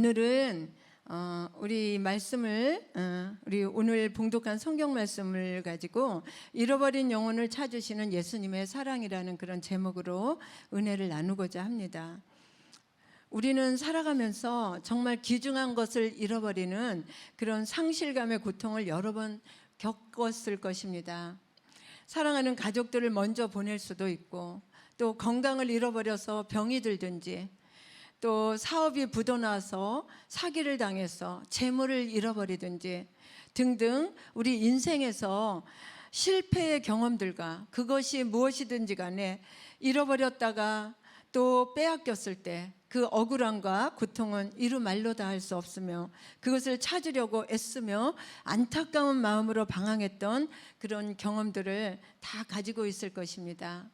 오늘은 우리 말씀을 우리 오늘 봉독한 성경 말씀을 가지고 잃어버린 영혼을 찾으시는 예수님의 사랑이라는 그런 제목으로 은혜를 나누고자 합니다. 우리는 살아가면서 정말 귀중한 것을 잃어버리는 그런 상실감의 고통을 여러 번 겪었을 것입니다. 사랑하는 가족들을 먼저 보낼 수도 있고, 또 건강을 잃어버려서 병이 들든지, 또 사업이 부도나서 사기를 당해서 재물을 잃어버리든지 등등 우리 인생에서 실패의 경험들과 그것이 무엇이든지 간에 잃어버렸다가 또 빼앗겼을 때 그 억울함과 고통은 이루 말로 다 할 수 없으며, 그것을 찾으려고 애쓰며 안타까운 마음으로 방황했던 그런 경험들을 다 가지고 있을 것입니다.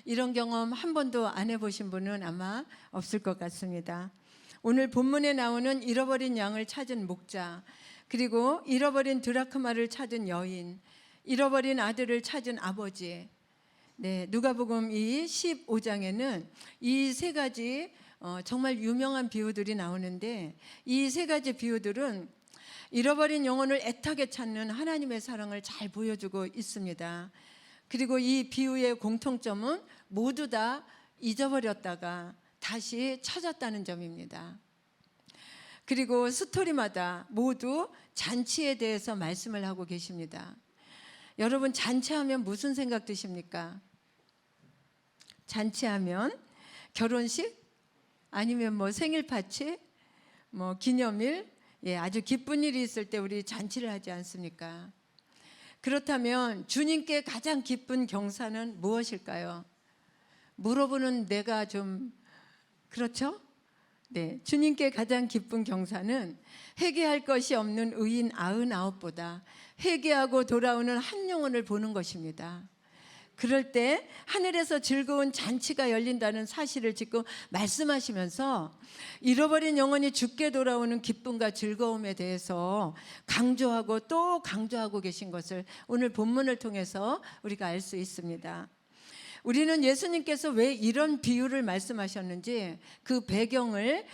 이런 경험 한 번도 안 해보신 분은 아마 없을 것 같습니다. 오늘 본문에 나오는 잃어버린 양을 찾은 목자, 그리고 잃어버린 드라크마를 찾은 여인, 잃어버린 아들을 찾은 아버지, 누가복음 이 15장에는 이 세 가지 정말 유명한 비유들이 나오는데, 이 세 가지 비유들은 잃어버린 영혼을 애타게 찾는 하나님의 사랑을 잘 보여주고 있습니다. 그리고 이 비유의 공통점은 모두 다 잊어버렸다가 다시 찾았다는 점입니다. 그리고 스토리마다 모두 잔치에 대해서 말씀을 하고 계십니다. 여러분, 잔치하면 무슨 생각 드십니까? 잔치하면 결혼식? 아니면 생일 파티? 기념일? 아주 기쁜 일이 있을 때 우리 잔치를 하지 않습니까? 그렇다면 주님께 가장 기쁜 경사는 무엇일까요? 물어보는 내가 좀 그렇죠? 주님께 가장 기쁜 경사는 회개할 것이 없는 의인 99보다 회개하고 돌아오는 한 영혼을 보는 것입니다. 그럴 때 하늘에서 즐거운 잔치가 열린다는 사실을 지금 말씀하시면서 잃어버린 영혼이 주께 돌아오는 기쁨과 즐거움에 대해서 강조하고 또 강조하고 계신 것을 오늘 본문을 통해서 우리가 알 수 있습니다. 우리는 예수님께서 왜 이런 비유를 말씀하셨는지 그 배경을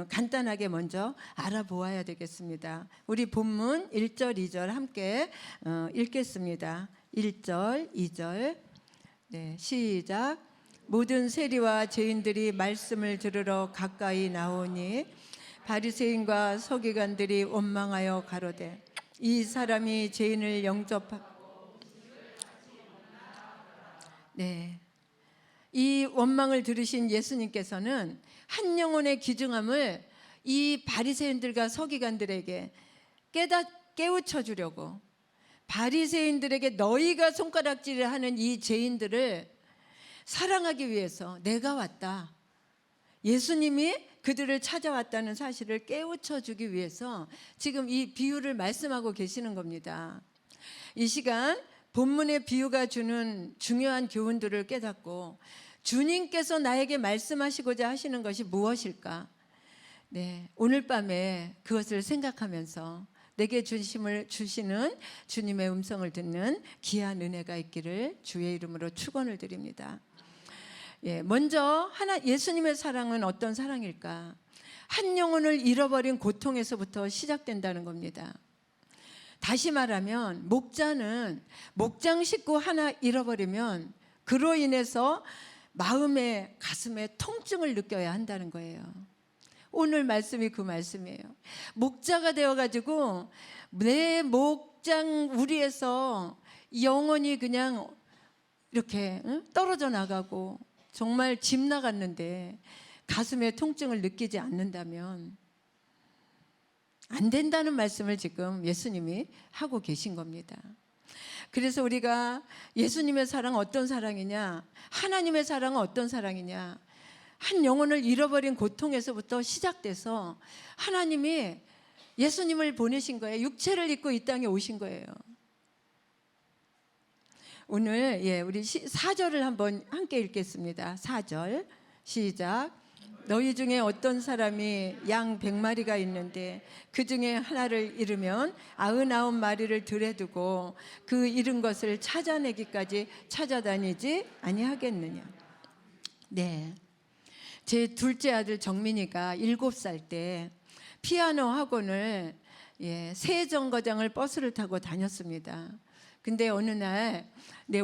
간단하게 먼저 알아보아야 되겠습니다. 우리 본문 1절, 2절 함께 읽겠습니다. 1절, 2절. 시작. 모든 세리와 죄인들이 말씀을 들으러 가까이 나오니 바리새인과 서기관들이 원망하여 가로되 이 사람이 죄인을 영접하고 이 원망을 들으신 예수님께서는 한 영혼의 귀중함을 이 바리새인들과 서기관들에게 깨우쳐 주려고, 바리새인들에게 너희가 손가락질을 하는 이 죄인들을 사랑하기 위해서 내가 왔다, 예수님이 그들을 찾아왔다는 사실을 깨우쳐 주기 위해서 지금 이 비유를 말씀하고 계시는 겁니다. 이 시간 본문의 비유가 주는 중요한 교훈들을 깨닫고 주님께서 나에게 말씀하시고자 하시는 것이 무엇일까? 오늘 밤에 그것을 생각하면서 내게 주시는 주님의 음성을 듣는 귀한 은혜가 있기를 주의 이름으로 축원을 드립니다. 먼저 예수님의 사랑은 어떤 사랑일까? 한 영혼을 잃어버린 고통에서부터 시작된다는 겁니다. 다시 말하면 목자는 목장 식구 하나 잃어버리면 그로 인해서 마음에 가슴에 통증을 느껴야 한다는 거예요. 오늘 말씀이 그 말씀이에요. 목자가 되어가지고 내 목장 우리에서 영혼이 그냥 이렇게 떨어져 나가고 정말 집 나갔는데 가슴에 통증을 느끼지 않는다면 안 된다는 말씀을 지금 예수님이 하고 계신 겁니다. 그래서 우리가 예수님의 사랑은 어떤 사랑이냐, 하나님의 사랑은 어떤 사랑이냐, 한 영혼을 잃어버린 고통에서부터 시작돼서 하나님이 예수님을 보내신 거예요. 육체를 입고 이 땅에 오신 거예요. 오늘 우리 4절을 한번 함께 읽겠습니다. 4절 시작. 너희 중에 어떤 사람이 양 100마리가 있는데 그 중에 하나를 잃으면 99마리를 들에 두고 그 잃은 것을 찾아내기까지 찾아다니지 아니하겠느냐. 제 둘째 아들 정민이가 7살 때 피아노 학원을 새 정거장을 버스를 타고 다녔습니다. 근데 어느 날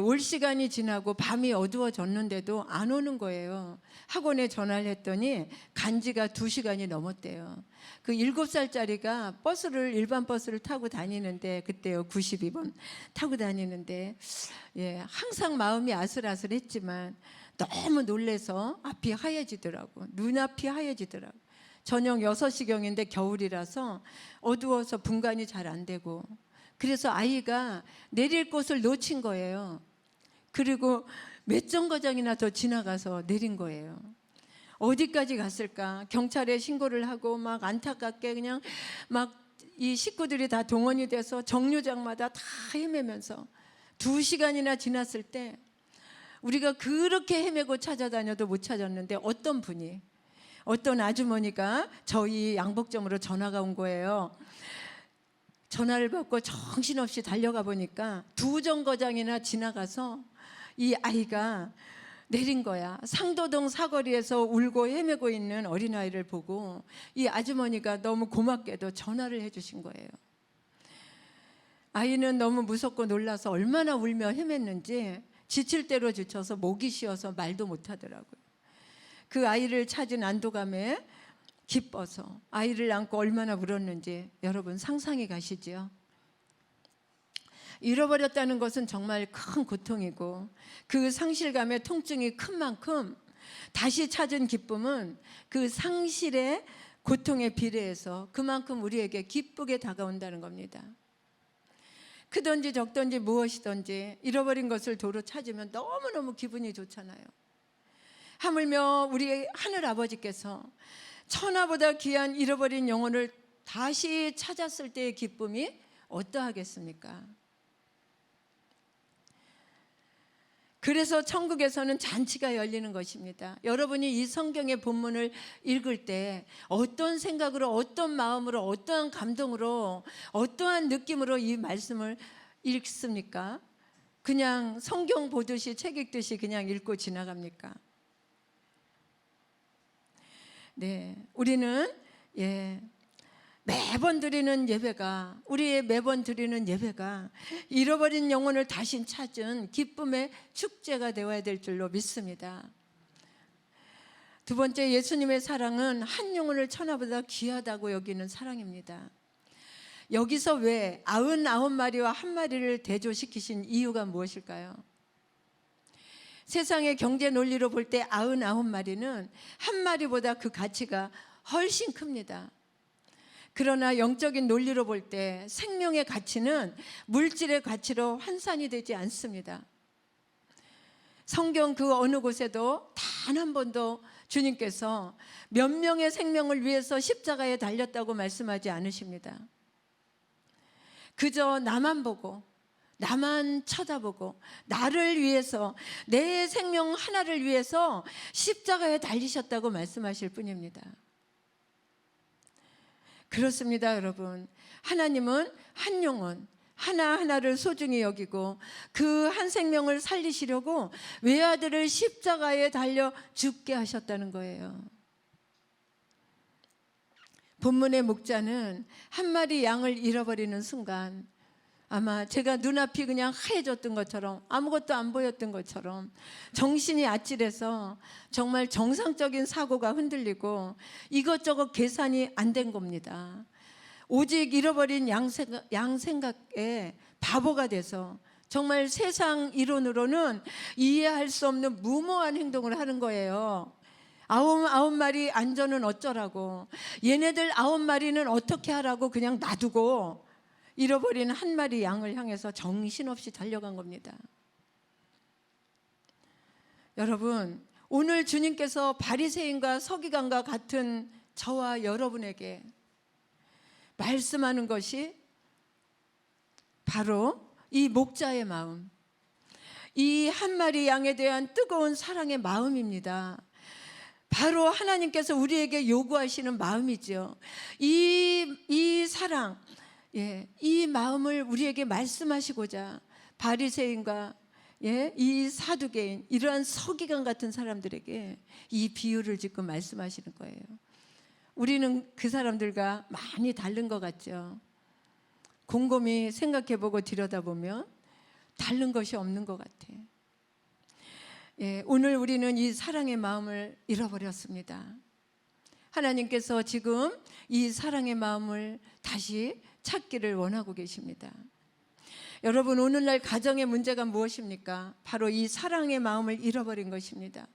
올 시간이 지나고 밤이 어두워졌는데도 안 오는 거예요. 학원에 전화를 했더니 간 지가 2시간이 넘었대요. 그 7살짜리가 일반 버스를 타고 다니는데, 그때요 92번 타고 다니는데 항상 마음이 아슬아슬했지만 너무 놀래서 앞이 하얘지더라고. 눈앞이 하얘지더라고. 저녁 6시경인데 겨울이라서 어두워서 분간이 잘 안 되고, 그래서 아이가 내릴 곳을 놓친 거예요. 그리고 몇 정거장이나 더 지나가서 내린 거예요. 어디까지 갔을까? 경찰에 신고를 하고 막 안타깝게 그냥 막 이 식구들이 다 동원이 돼서 정류장마다 다 헤매면서 2시간이나 지났을 때, 우리가 그렇게 헤매고 찾아다녀도 못 찾았는데 어떤 아주머니가 저희 양복점으로 전화가 온 거예요. 전화를 받고 정신없이 달려가 보니까 2정거장이나 지나가서 이 아이가 내린 거야. 상도동 사거리에서 울고 헤매고 있는 어린아이를 보고 이 아주머니가 너무 고맙게도 전화를 해주신 거예요. 아이는 너무 무섭고 놀라서 얼마나 울며 헤맸는지 지칠 대로 지쳐서 목이 쉬어서 말도 못하더라고요. 그 아이를 찾은 안도감에 기뻐서 아이를 안고 얼마나 울었는지 여러분 상상이 가시죠? 잃어버렸다는 것은 정말 큰 고통이고, 그 상실감의 통증이 큰 만큼 다시 찾은 기쁨은 그 상실의 고통에 비례해서 그만큼 우리에게 기쁘게 다가온다는 겁니다. 크든지 적든지 무엇이든지 잃어버린 것을 도로 찾으면 너무너무 기분이 좋잖아요. 하물며 우리 하늘 아버지께서 천하보다 귀한 잃어버린 영혼을 다시 찾았을 때의 기쁨이 어떠하겠습니까? 그래서 천국에서는 잔치가 열리는 것입니다. 여러분이 이 성경의 본문을 읽을 때 어떤 생각으로, 어떤 마음으로, 어떠한 감동으로, 어떠한 느낌으로 이 말씀을 읽습니까? 그냥 성경 보듯이, 책 읽듯이 그냥 읽고 지나갑니까? 우리는 매번 드리는 예배가, 우리의 매번 드리는 예배가 잃어버린 영혼을 다시 찾은 기쁨의 축제가 되어야 될 줄로 믿습니다. 두 번째, 예수님의 사랑은 한 영혼을 천하보다 귀하다고 여기는 사랑입니다. 여기서 왜 99마리와 한 마리를 대조시키신 이유가 무엇일까요? 세상의 경제 논리로 볼 때 99마리는 한 마리보다 그 가치가 훨씬 큽니다. 그러나 영적인 논리로 볼 때 생명의 가치는 물질의 가치로 환산이 되지 않습니다. 성경 그 어느 곳에도 단 한 번도 주님께서 몇 명의 생명을 위해서 십자가에 달렸다고 말씀하지 않으십니다. 그저 나만 보고, 나만 쳐다보고, 나를 위해서, 내 생명 하나를 위해서 십자가에 달리셨다고 말씀하실 뿐입니다. 그렇습니다, 여러분. 하나님은 한 영혼 하나하나를 소중히 여기고 그 한 생명을 살리시려고 외아들을 십자가에 달려 죽게 하셨다는 거예요. 본문의 목자는 한 마리 양을 잃어버리는 순간 아마 제가 눈앞이 그냥 하얘졌던 것처럼, 아무것도 안 보였던 것처럼 정신이 아찔해서 정말 정상적인 사고가 흔들리고 이것저것 계산이 안 된 겁니다. 오직 잃어버린 양 생각에 바보가 돼서 정말 세상 이론으로는 이해할 수 없는 무모한 행동을 하는 거예요. 아홉 마리 안전은 어쩌라고, 얘네들 9마리는 어떻게 하라고 그냥 놔두고 잃어버린 한 마리 양을 향해서 정신없이 달려간 겁니다. 여러분, 오늘 주님께서 바리새인과 서기관과 같은 저와 여러분에게 말씀하는 것이 바로 이 목자의 마음, 이 한 마리 양에 대한 뜨거운 사랑의 마음입니다. 바로 하나님께서 우리에게 요구하시는 마음이죠. 이 사랑, 이 마음을 우리에게 말씀하시고자 바리새인과 이 사두개인, 이러한 서기관 같은 사람들에게 이 비유를 지금 말씀하시는 거예요. 우리는 그 사람들과 많이 다른 것 같죠. 곰곰이 생각해보고 들여다보면 다른 것이 없는 것 같아요. 오늘 우리는 이 사랑의 마음을 잃어버렸습니다. 하나님께서 지금 이 사랑의 마음을 다시 찾기를 원하고 계십니다. 여러분, 오늘날 가정의 문제가 무엇입니까? 바로 이 사랑의 마음을 잃어버린 것입니다.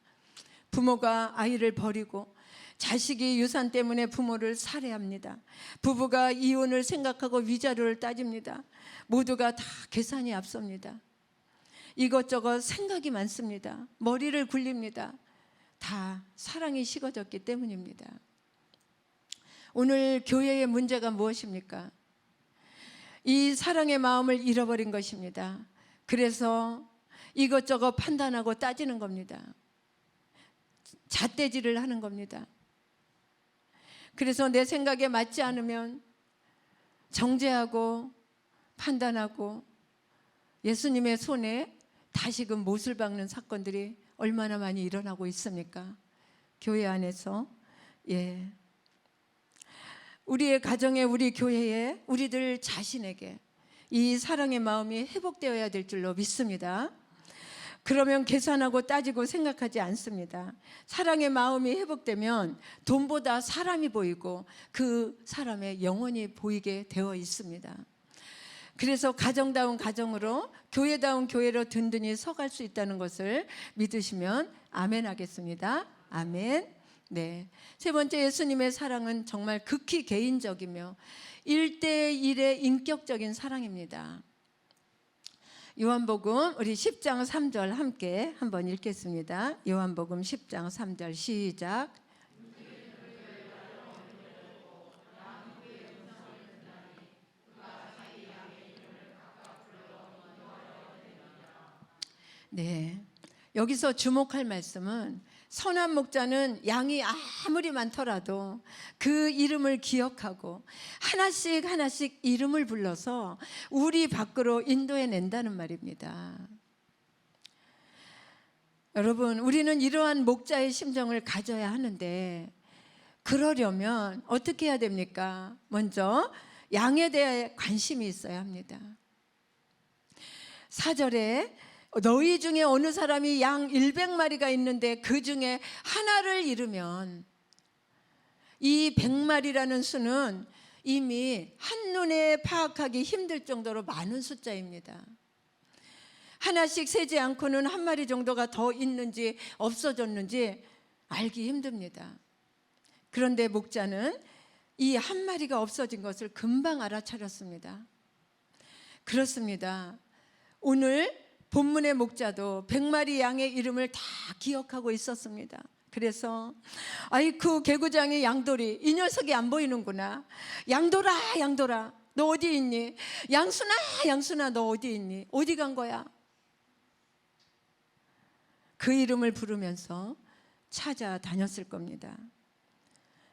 부모가 아이를 버리고 자식이 유산 때문에 부모를 살해합니다. 부부가 이혼을 생각하고 위자료를 따집니다. 모두가 다 계산이 앞섭니다. 이것저것 생각이 많습니다. 머리를 굴립니다. 다 사랑이 식어졌기 때문입니다. 오늘 교회의 문제가 무엇입니까? 이 사랑의 마음을 잃어버린 것입니다. 그래서 이것저것 판단하고 따지는 겁니다. 잣대질을 하는 겁니다. 그래서 내 생각에 맞지 않으면 정죄하고 판단하고 예수님의 손에 다시금 못을 박는 사건들이 얼마나 많이 일어나고 있습니까? 교회 안에서. 우리의 가정에, 우리 교회에, 우리들 자신에게 이 사랑의 마음이 회복되어야 될 줄로 믿습니다. 그러면 계산하고 따지고 생각하지 않습니다. 사랑의 마음이 회복되면 돈보다 사람이 보이고 그 사람의 영혼이 보이게 되어 있습니다. 그래서 가정다운 가정으로, 교회다운 교회로 든든히 서갈 수 있다는 것을 믿으시면 아멘 하겠습니다. 아멘. 네. 세 번째, 예수님의 사랑은 정말 극히 개인적이며 1대1의 인격적인 사랑입니다. 요한복음 우리 10장 3절 함께 한번 읽겠습니다. 요한복음 10장 3절 시작. 네. 여기서 주목할 말씀은 선한 목자는 양이 아무리 많더라도 그 이름을 기억하고 하나씩 하나씩 이름을 불러서 우리 밖으로 인도해 낸다는 말입니다. 여러분, 우리는 이러한 목자의 심정을 가져야 하는데 그러려면 어떻게 해야 됩니까? 먼저 양에 대해 관심이 있어야 합니다. 4절에 너희 중에 어느 사람이 양 100마리가 있는데 그 중에 하나를 잃으면, 이 100마리라는 수는 이미 한눈에 파악하기 힘들 정도로 많은 숫자입니다. 하나씩 세지 않고는 한 마리 정도가 더 있는지 없어졌는지 알기 힘듭니다. 그런데 목자는 이 한 마리가 없어진 것을 금방 알아차렸습니다. 그렇습니다. 오늘 본문의 목자도 100마리 양의 이름을 다 기억하고 있었습니다. 그래서 아이쿠 개구장이 양돌이, 이 녀석이 안 보이는구나. 양돌아 양돌아 너 어디 있니? 양순아 양순아 너 어디 있니? 어디 간 거야? 그 이름을 부르면서 찾아다녔을 겁니다.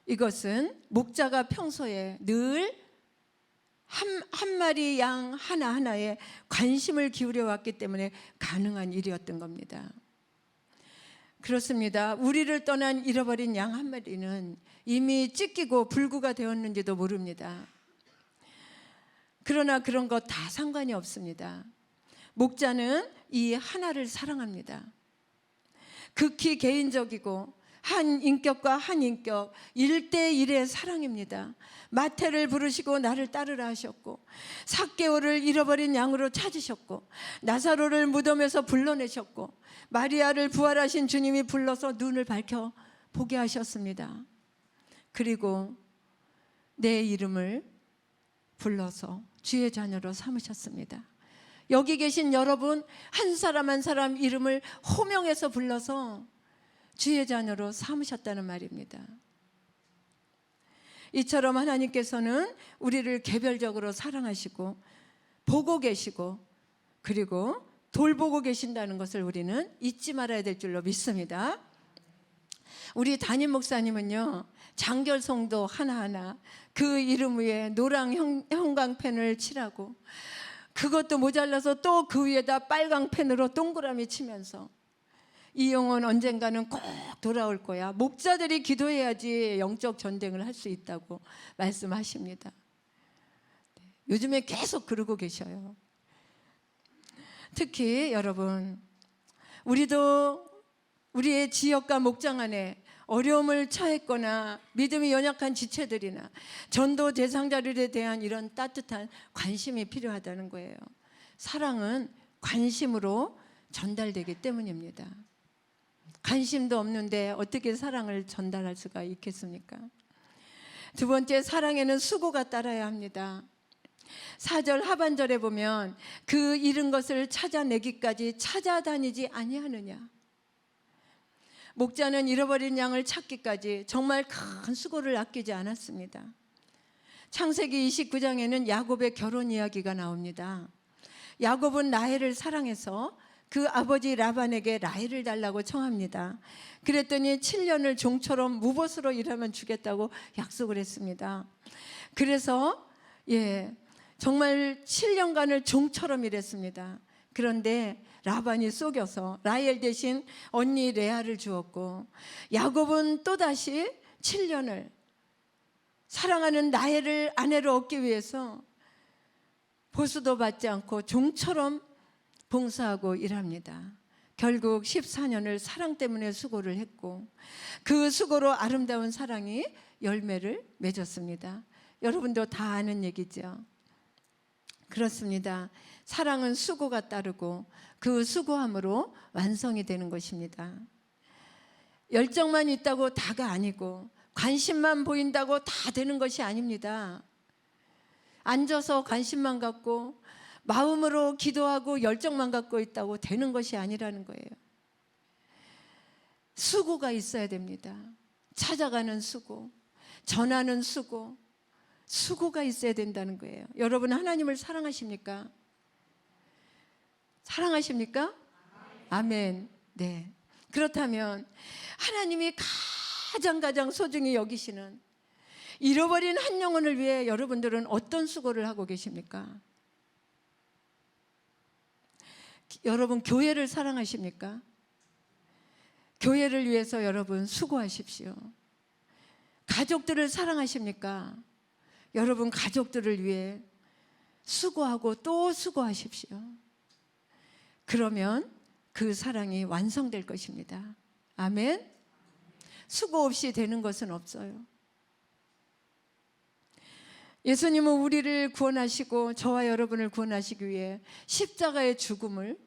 이것은 목자가 평소에 늘 한 마리 양 하나하나에 관심을 기울여 왔기 때문에 가능한 일이었던 겁니다. 그렇습니다. 우리를 떠난 잃어버린 양 한 마리는 이미 찢기고 불구가 되었는지도 모릅니다. 그러나 그런 것 다 상관이 없습니다. 목자는 이 하나를 사랑합니다. 극히 개인적이고 한 인격과 한 인격 1대1의 사랑입니다. 마태를 부르시고 나를 따르라 하셨고, 삭개오를 잃어버린 양으로 찾으셨고, 나사로를 무덤에서 불러내셨고, 마리아를 부활하신 주님이 불러서 눈을 밝혀 보게 하셨습니다. 그리고 내 이름을 불러서 주의 자녀로 삼으셨습니다. 여기 계신 여러분 한 사람 한 사람 이름을 호명해서 불러서 주의 자녀로 삼으셨다는 말입니다. 이처럼 하나님께서는 우리를 개별적으로 사랑하시고 보고 계시고 그리고 돌보고 계신다는 것을 우리는 잊지 말아야 될 줄로 믿습니다. 우리 담임 목사님은요, 장결송도 하나하나 그 이름 위에 노랑 형광펜을 칠하고, 그것도 모자라서 또 그 위에다 빨강 펜으로 동그라미 치면서 이 영혼 언젠가는 꼭 돌아올 거야. 목자들이 기도해야지 영적 전쟁을 할 수 있다고 말씀하십니다. 요즘에 계속 그러고 계셔요. 특히 여러분, 우리도 우리의 지역과 목장 안에 어려움을 처했거나 믿음이 연약한 지체들이나 전도 대상자들에 대한 이런 따뜻한 관심이 필요하다는 거예요. 사랑은 관심으로 전달되기 때문입니다. 관심도 없는데 어떻게 사랑을 전달할 수가 있겠습니까? 두 번째, 사랑에는 수고가 따라야 합니다. 4절 하반절에 보면 그 잃은 것을 찾아내기까지 찾아다니지 아니하느냐. 목자는 잃어버린 양을 찾기까지 정말 큰 수고를 아끼지 않았습니다. 창세기 29장에는 야곱의 결혼 이야기가 나옵니다. 야곱은 라헬을 사랑해서 그 아버지 라반에게 라헬을 달라고 청합니다. 그랬더니 7년을 종처럼 무벗으로 일하면 주겠다고 약속을 했습니다. 그래서 정말 7년간을 종처럼 일했습니다. 그런데 라반이 속여서 라헬 대신 언니 레아를 주었고, 야곱은 또다시 7년을 사랑하는 라헬을 아내로 얻기 위해서 보수도 받지 않고 종처럼 봉사하고 일합니다. 결국 14년을 사랑 때문에 수고를 했고, 그 수고로 아름다운 사랑이 열매를 맺었습니다. 여러분도 다 아는 얘기죠. 그렇습니다. 사랑은 수고가 따르고 그 수고함으로 완성이 되는 것입니다. 열정만 있다고 다가 아니고, 관심만 보인다고 다 되는 것이 아닙니다. 앉아서 관심만 갖고 마음으로 기도하고 열정만 갖고 있다고 되는 것이 아니라는 거예요. 수고가 있어야 됩니다. 찾아가는 수고, 전하는 수고, 수고가 있어야 된다는 거예요. 여러분, 하나님을 사랑하십니까? 사랑하십니까? 아멘. 네. 그렇다면 하나님이 가장 소중히 여기시는 잃어버린 한 영혼을 위해 여러분들은 어떤 수고를 하고 계십니까? 여러분, 교회를 사랑하십니까? 교회를 위해서 여러분 수고하십시오. 가족들을 사랑하십니까? 여러분, 가족들을 위해 수고하고 또 수고하십시오. 그러면 그 사랑이 완성될 것입니다. 아멘. 수고 없이 되는 것은 없어요. 예수님은 우리를 구원하시고 저와 여러분을 구원하시기 위해 십자가의 죽음을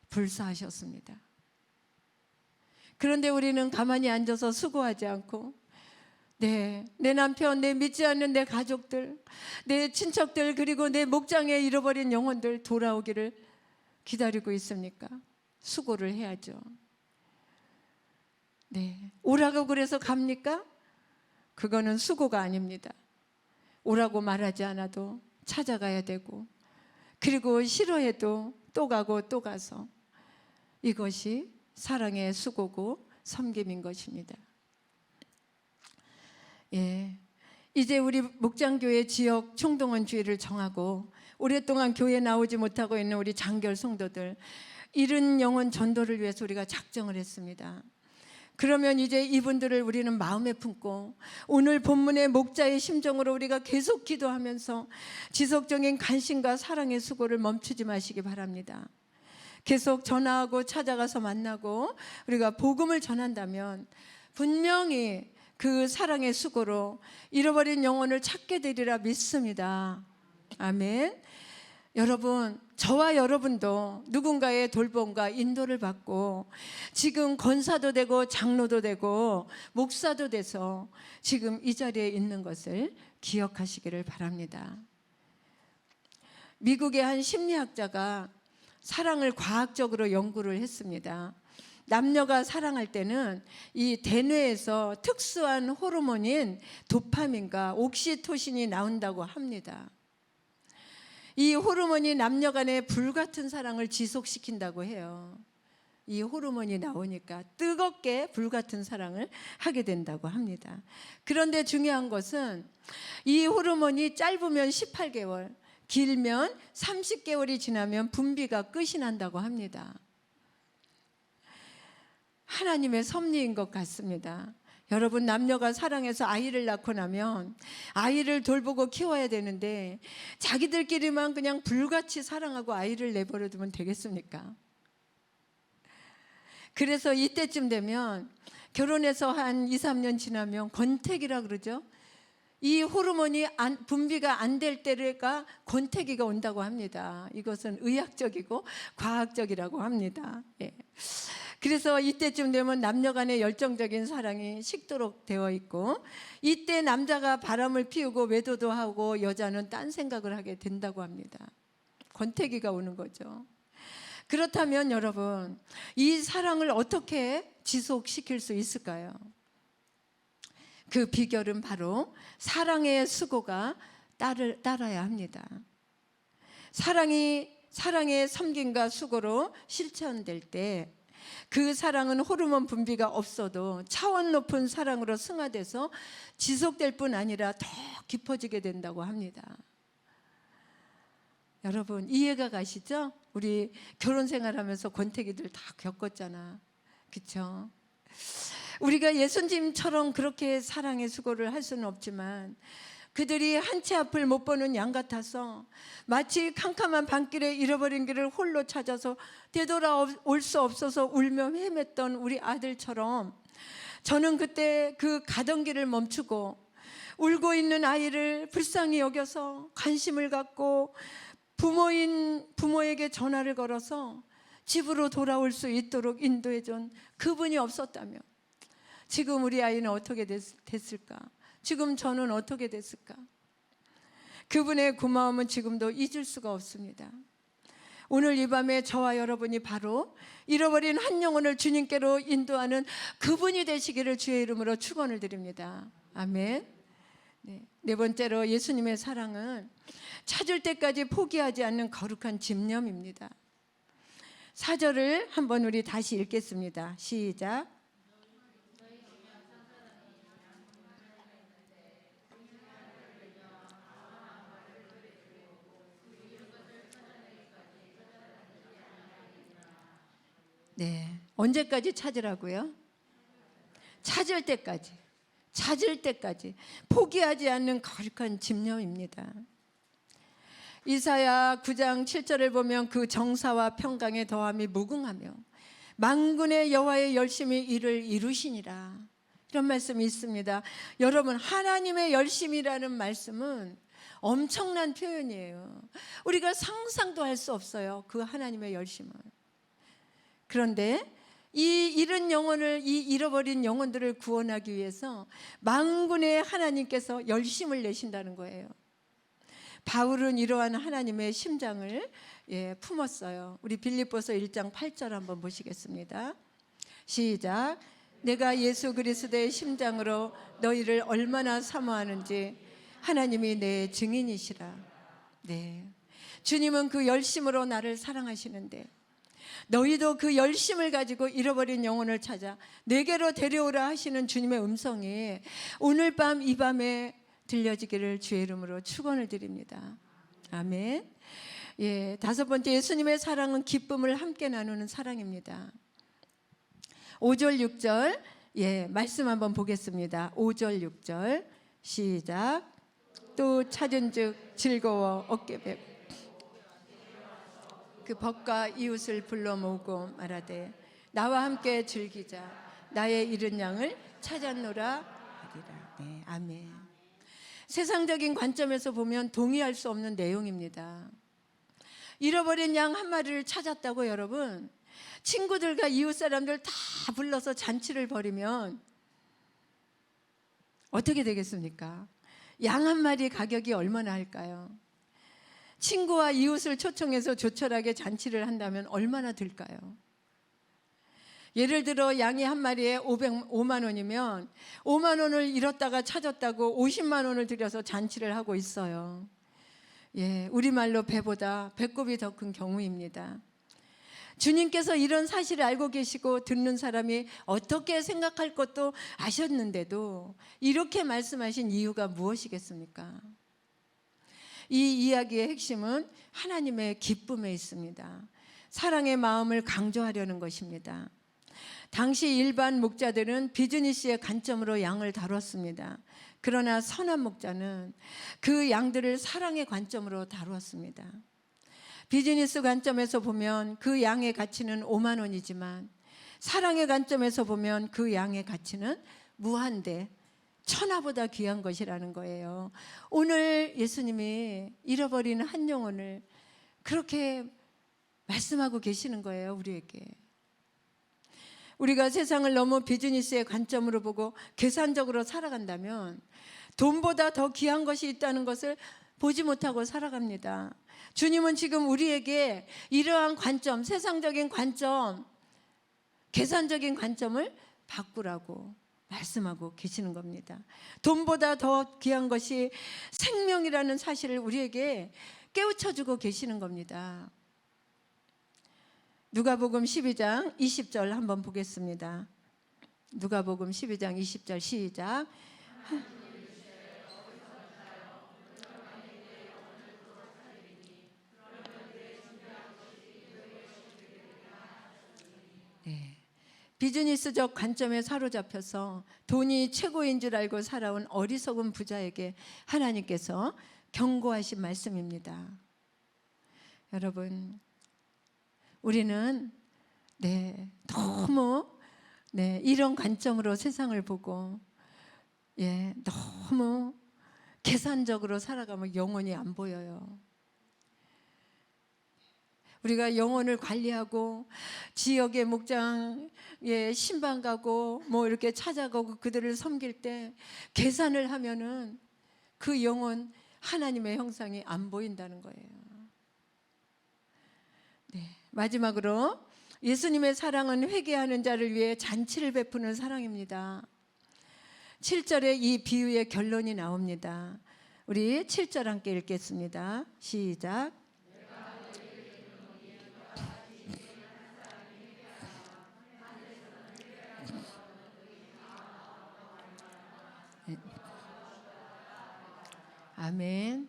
불사하셨습니다. 그런데 우리는 가만히 앉아서 수고하지 않고 내 남편, 내 믿지 않는 내 가족들, 내 친척들, 그리고 내 목장에 잃어버린 영혼들 돌아오기를 기다리고 있습니까? 수고를 해야죠. 오라고 그래서 갑니까? 그거는 수고가 아닙니다. 오라고 말하지 않아도 찾아가야 되고, 그리고 싫어해도 또 가고 또 가서, 이것이 사랑의 수고고 섬김인 것입니다. 이제 우리 목장교회 지역 총동원 주일을 정하고 오랫동안 교회에 나오지 못하고 있는 우리 장결 성도들, 잃은 영혼 전도를 위해서 우리가 작정을 했습니다. 그러면 이제 이분들을 우리는 마음에 품고 오늘 본문의 목자의 심정으로 우리가 계속 기도하면서 지속적인 관심과 사랑의 수고를 멈추지 마시기 바랍니다. 계속 전화하고 찾아가서 만나고 우리가 복음을 전한다면 분명히 그 사랑의 수고로 잃어버린 영혼을 찾게 되리라 믿습니다. 아멘. 여러분, 저와 여러분도 누군가의 돌봄과 인도를 받고 지금 권사도 되고 장로도 되고 목사도 돼서 지금 이 자리에 있는 것을 기억하시기를 바랍니다. 미국의 한 심리학자가 사랑을 과학적으로 연구를 했습니다. 남녀가 사랑할 때는 이 대뇌에서 특수한 호르몬인 도파민과 옥시토신이 나온다고 합니다. 이 호르몬이 남녀 간의 불같은 사랑을 지속시킨다고 해요. 이 호르몬이 나오니까 뜨겁게 불같은 사랑을 하게 된다고 합니다. 그런데 중요한 것은 이 호르몬이 짧으면 18개월, 길면 30개월이 지나면 분비가 끝이 난다고 합니다. 하나님의 섭리인 것 같습니다. 여러분, 남녀가 사랑해서 아이를 낳고 나면 아이를 돌보고 키워야 되는데 자기들끼리만 그냥 불같이 사랑하고 아이를 내버려 두면 되겠습니까? 그래서 이때쯤 되면 결혼해서 한 2, 3년 지나면 권태기라 그러죠. 이 호르몬이 분비가 안 될 때가 권태기가 온다고 합니다. 이것은 의학적이고 과학적이라고 합니다. 예. 그래서 이때쯤 되면 남녀 간의 열정적인 사랑이 식도록 되어 있고, 이때 남자가 바람을 피우고 외도도 하고 여자는 딴 생각을 하게 된다고 합니다. 권태기가 오는 거죠. 그렇다면 여러분, 이 사랑을 어떻게 지속시킬 수 있을까요? 그 비결은 바로 사랑의 수고가 따라야 합니다. 사랑의 섬김과 수고로 실천될 때 그 사랑은 호르몬 분비가 없어도 차원 높은 사랑으로 승화돼서 지속될 뿐 아니라 더 깊어지게 된다고 합니다. 여러분, 이해가 가시죠? 우리 결혼 생활하면서 권태기들 다 겪었잖아. 그렇죠? 우리가 예수님처럼 그렇게 사랑의 수고를 할 수는 없지만 그들이 한 채 앞을 못 보는 양 같아서 마치 캄캄한 밤길에 잃어버린 길을 홀로 찾아서 되돌아올 수 없어서 울며 헤맸던 우리 아들처럼, 저는 그때 그 가던 길을 멈추고 울고 있는 아이를 불쌍히 여겨서 관심을 갖고 부모에게 전화를 걸어서 집으로 돌아올 수 있도록 인도해 준 그분이 없었다면 지금 우리 아이는 어떻게 됐을까? 지금 저는 어떻게 됐을까? 그분의 고마움은 지금도 잊을 수가 없습니다. 오늘 이 밤에 저와 여러분이 바로 잃어버린 한 영혼을 주님께로 인도하는 그분이 되시기를 주의 이름으로 축원을 드립니다. 아멘. 네 번째로, 예수님의 사랑은 찾을 때까지 포기하지 않는 거룩한 집념입니다. 4절을 한번 우리 다시 읽겠습니다. 시작. 네, 언제까지 찾으라고요? 찾을 때까지 포기하지 않는 거룩한 집념입니다. 이사야 9장 7절을 보면 그 정사와 평강의 더함이 무궁하며 만군의 여호와의 열심히 이를 이루시니라, 이런 말씀이 있습니다. 여러분, 하나님의 열심이라는 말씀은 엄청난 표현이에요. 우리가 상상도 할 수 없어요, 그 하나님의 열심을. 그런데 이 잃어버린 영혼들을 구원하기 위해서 만군의 하나님께서 열심을 내신다는 거예요. 바울은 이러한 하나님의 심장을 품었어요. 우리 빌립보서 1장 8절 한번 보시겠습니다. 시작. 내가 예수 그리스도의 심장으로 너희를 얼마나 사모하는지 하나님이 내 증인이시라. 네, 주님은 그 열심으로 나를 사랑하시는데 너희도 그 열심을 가지고 잃어버린 영혼을 찾아 내게로 데려오라 하시는 주님의 음성이 오늘 밤 이 밤에 들려지기를 주의 이름으로 축원을 드립니다. 아멘. 다섯 번째, 예수님의 사랑은 기쁨을 함께 나누는 사랑입니다. 5절 6절 말씀 한번 보겠습니다. 5절 6절 시작. 또 찾은즉 즐거워 어깨 배 그 벗과 이웃을 불러 모으고 말하되 나와 함께 즐기자, 나의 잃은 양을 찾았노라 하리라. 네, 아멘. 세상적인 관점에서 보면 동의할 수 없는 내용입니다. 잃어버린 양 한 마리를 찾았다고 여러분, 친구들과 이웃 사람들 다 불러서 잔치를 벌이면 어떻게 되겠습니까? 양 한 마리 가격이 얼마나 할까요? 친구와 이웃을 초청해서 조촐하게 잔치를 한다면 얼마나 들까요? 예를 들어 양이 한 마리에 5만 원이면 5만 원을 잃었다가 찾았다고 50만 원을 들여서 잔치를 하고 있어요. 우리말로 배보다 배꼽이 더 큰 경우입니다. 주님께서 이런 사실을 알고 계시고 듣는 사람이 어떻게 생각할 것도 아셨는데도 이렇게 말씀하신 이유가 무엇이겠습니까? 이 이야기의 핵심은 하나님의 기쁨에 있습니다. 사랑의 마음을 강조하려는 것입니다. 당시 일반 목자들은 비즈니스의 관점으로 양을 다뤘습니다. 그러나 선한 목자는 그 양들을 사랑의 관점으로 다루었습니다. 비즈니스 관점에서 보면 그 양의 가치는 5만 원이지만 사랑의 관점에서 보면 그 양의 가치는 무한대 천하보다 귀한 것이라는 거예요. 오늘 예수님이 잃어버린 한 영혼을 그렇게 말씀하고 계시는 거예요, 우리에게. 우리가 세상을 너무 비즈니스의 관점으로 보고 계산적으로 살아간다면 돈보다 더 귀한 것이 있다는 것을 보지 못하고 살아갑니다. 주님은 지금 우리에게 이러한 관점, 세상적인 관점, 계산적인 관점을 바꾸라고 말씀하고 계시는 겁니다. 돈보다 더 귀한 것이 생명이라는 사실을 우리에게 깨우쳐주고 계시는 겁니다. 누가복음 12장 20절 한번 보겠습니다. 누가복음 12장 20절 시작. 네. 비즈니스적 관점에 사로잡혀서 돈이 최고인 줄 알고 살아온 어리석은 부자에게 하나님께서 경고하신 말씀입니다. 여러분, 우리는 너무 이런 관점으로 세상을 보고 너무 계산적으로 살아가면 영혼이 안 보여요. 우리가 영혼을 관리하고 지역의 목장에 신방 가고 이렇게 찾아가고 그들을 섬길 때 계산을 하면은 그 영혼 하나님의 형상이 안 보인다는 거예요. 마지막으로 예수님의 사랑은 회개하는 자를 위해 잔치를 베푸는 사랑입니다. 7절에 이 비유의 결론이 나옵니다. 우리 7절 함께 읽겠습니다. 시작. 아멘.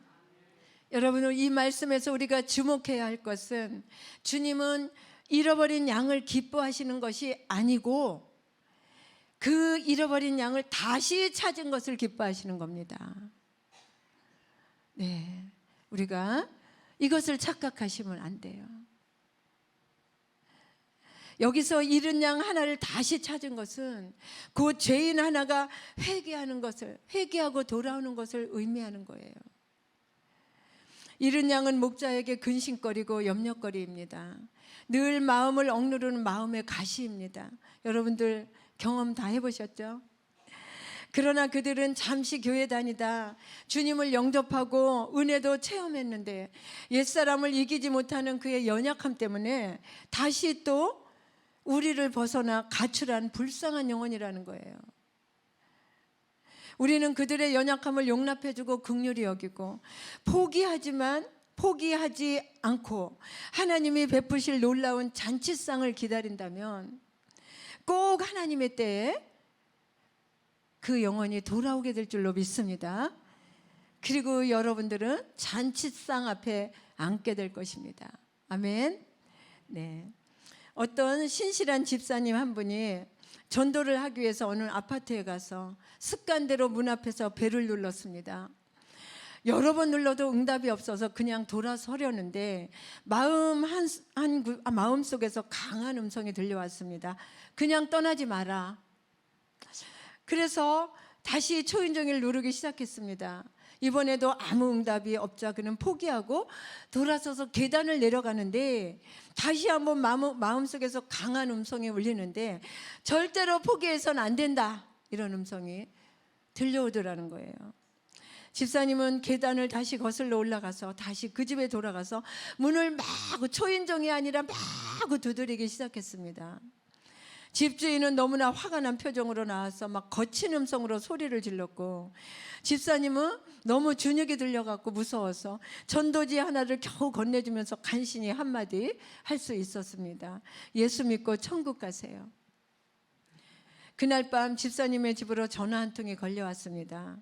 여러분, 이 말씀에서 우리가 주목해야 할 것은 주님은 잃어버린 양을 기뻐하시는 것이 아니고 그 잃어버린 양을 다시 찾은 것을 기뻐하시는 겁니다. 우리가 이것을 착각하시면 안 돼요. 여기서 잃은 양 하나를 다시 찾은 것은 그 죄인 하나가 회개하고 돌아오는 것을 의미하는 거예요. 잃은 양은 목자에게 근심거리고 염려거리입니다. 늘 마음을 억누르는 마음의 가시입니다. 여러분들 경험 다 해보셨죠? 그러나 그들은 잠시 교회 다니다 주님을 영접하고 은혜도 체험했는데 옛사람을 이기지 못하는 그의 연약함 때문에 다시 또 우리를 벗어나 가출한 불쌍한 영혼이라는 거예요. 우리는 그들의 연약함을 용납해주고 긍휼히 여기고 포기하지 않고 하나님이 베푸실 놀라운 잔치상을 기다린다면 꼭 하나님의 때에 그 영혼이 돌아오게 될 줄로 믿습니다. 그리고 여러분들은 잔치상 앞에 앉게 될 것입니다. 아멘. 어떤 신실한 집사님 한 분이 전도를 하기 위해서 어느 아파트에 가서 습관대로 문 앞에서 벨을 눌렀습니다. 여러 번 눌러도 응답이 없어서 그냥 돌아서려는데 마음속에서 강한 음성이 들려왔습니다. 그냥 떠나지 마라. 그래서 다시 초인종을 누르기 시작했습니다. 이번에도 아무 응답이 없자 그는 포기하고 돌아서서 계단을 내려가는데 다시 한번 마음속에서 강한 음성이 울리는데 절대로 포기해서는 안 된다, 이런 음성이 들려오더라는 거예요. 집사님은 계단을 다시 거슬러 올라가서 다시 그 집에 돌아가서 문을 초인종이 아니라 마구 두드리기 시작했습니다. 집주인은 너무나 화가 난 표정으로 나와서 거친 음성으로 소리를 질렀고, 집사님은 너무 준육이 들려갖고 무서워서 전도지 하나를 겨우 건네주면서 간신히 한마디 할 수 있었습니다. 예수 믿고 천국 가세요. 그날 밤 집사님의 집으로 전화 한 통이 걸려왔습니다.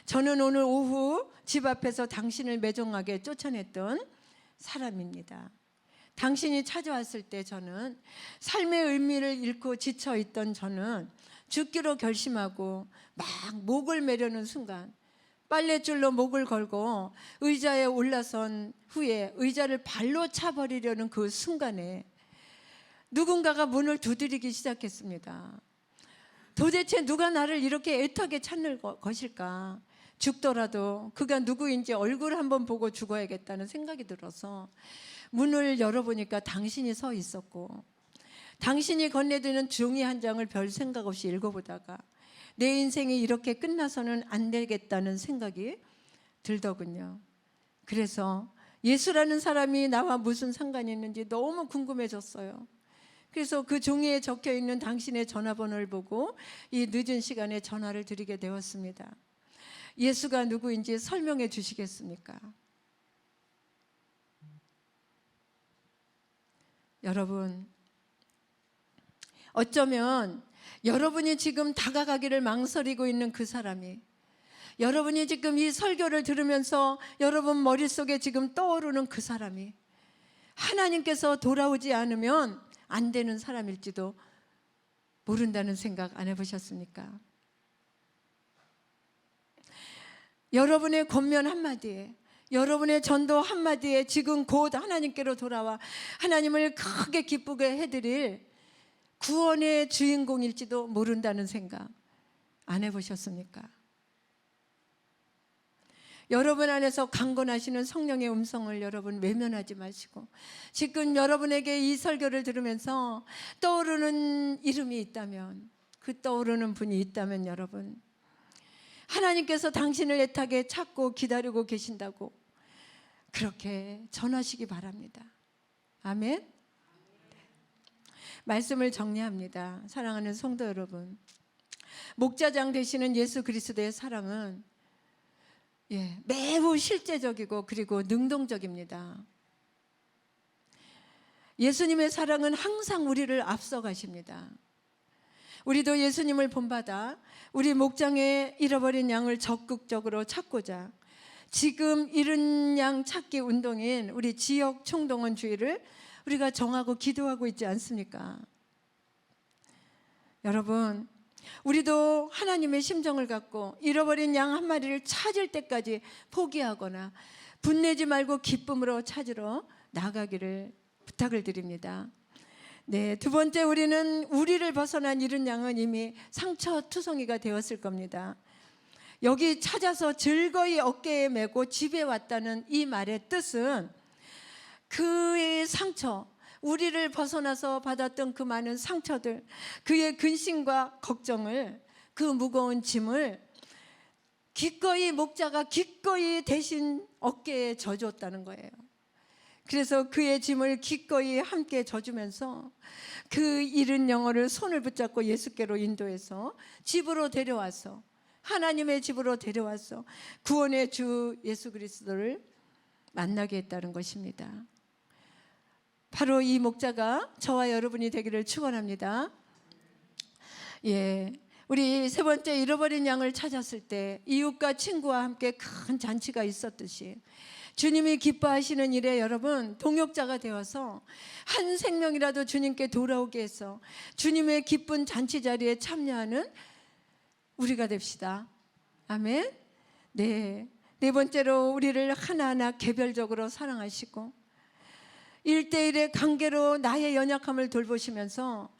저는 오늘 오후 집 앞에서 당신을 매정하게 쫓아냈던 사람입니다. 당신이 찾아왔을 때 저는 삶의 의미를 잃고 지쳐있던 저는 죽기로 결심하고 막 목을 매려는 순간 빨랫줄로 목을 걸고 의자에 올라선 후에 의자를 발로 차버리려는 그 순간에 누군가가 문을 두드리기 시작했습니다. 도대체 누가 나를 이렇게 애타게 찾는 것일까? 죽더라도 그가 누구인지 얼굴 한번 보고 죽어야겠다는 생각이 들어서 문을 열어보니까 당신이 서 있었고, 당신이 건네드는 종이 한 장을 별 생각 없이 읽어보다가 내 인생이 이렇게 끝나서는 안 되겠다는 생각이 들더군요. 그래서 예수라는 사람이 나와 무슨 상관이 있는지 너무 궁금해졌어요. 그래서 그 종이에 적혀 있는 당신의 전화번호를 보고 이 늦은 시간에 전화를 드리게 되었습니다. 예수가 누구인지 설명해 주시겠습니까? 여러분, 어쩌면 여러분이 지금 다가가기를 망설이고 있는 그 사람이, 여러분이 지금 이 설교를 들으면서 여러분 머릿속에 지금 떠오르는 그 사람이 하나님께서 돌아오지 않으면 안 되는 사람일지도 모른다는 생각 안 해보셨습니까? 여러분의 권면 한마디에, 여러분의 전도 한마디에 지금 곧 하나님께로 돌아와 하나님을 크게 기쁘게 해드릴 구원의 주인공일지도 모른다는 생각 안 해보셨습니까? 여러분 안에서 강건하시는 성령의 음성을 여러분 외면하지 마시고, 지금 여러분에게 이 설교를 들으면서 떠오르는 이름이 있다면, 그 떠오르는 분이 있다면 여러분, 하나님께서 당신을 애타게 찾고 기다리고 계신다고 그렇게 전하시기 바랍니다. 아멘. 말씀을 정리합니다. 사랑하는 성도 여러분, 목자장 되시는 예수 그리스도의 사랑은 매우 실제적이고 그리고 능동적입니다. 예수님의 사랑은 항상 우리를 앞서가십니다. 우리도 예수님을 본받아 우리 목장에 잃어버린 양을 적극적으로 찾고자 지금 잃은 양 찾기 운동인 우리 지역 총동원 주의를 우리가 정하고 기도하고 있지 않습니까? 여러분, 우리도 하나님의 심정을 갖고 잃어버린 양 한 마리를 찾을 때까지 포기하거나 분내지 말고 기쁨으로 찾으러 나가기를 부탁을 드립니다. 네, 두 번째, 우리는 우리를 벗어난 잃은 양은 이미 상처투성이가 되었을 겁니다. 여기 찾아서 즐거이 어깨에 메고 집에 왔다는 이 말의 뜻은 그의 상처, 우리를 벗어나서 받았던 그 많은 상처들, 그의 근심과 걱정을, 그 무거운 짐을 기꺼이 목자가 기꺼이 대신 어깨에 져줬다는 거예요. 그래서 그의 짐을 기꺼이 함께 져주면서 그 잃은 영혼을 손을 붙잡고 예수께로 인도해서 집으로 데려와서, 하나님의 집으로 데려와서 구원의 주 예수 그리스도를 만나게 했다는 것입니다. 바로 이 목자가 저와 여러분이 되기를 축원합니다. 우리 세 번째, 잃어버린 양을 찾았을 때 이웃과 친구와 함께 큰 잔치가 있었듯이 주님이 기뻐하시는 일에 여러분 동역자가 되어서 한 생명이라도 주님께 돌아오게 해서 주님의 기쁜 잔치 자리에 참여하는 우리가 됩시다. 아멘. 네 번째로, 우리를 하나하나 개별적으로 사랑하시고 1대1의 관계로 나의 연약함을 돌보시면서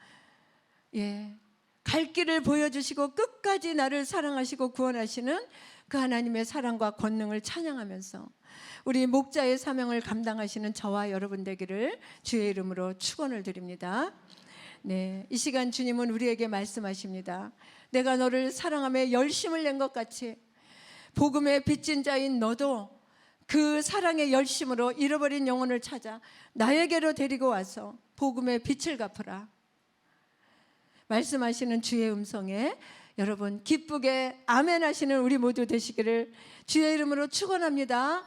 갈 길을 보여주시고 끝까지 나를 사랑하시고 구원하시는 그 하나님의 사랑과 권능을 찬양하면서 우리 목자의 사명을 감당하시는 저와 여러분 되기를 주의 이름으로 축원을 드립니다. 네, 이 시간 주님은 우리에게 말씀하십니다. 내가 너를 사랑하며 열심을 낸 것 같이 복음의 빚진 자인 너도 그 사랑의 열심으로 잃어버린 영혼을 찾아 나에게로 데리고 와서 복음의 빛을 갚으라 말씀하시는 주의 음성에 여러분 기쁘게 아멘 하시는 우리 모두 되시기를 주의 이름으로 축원합니다.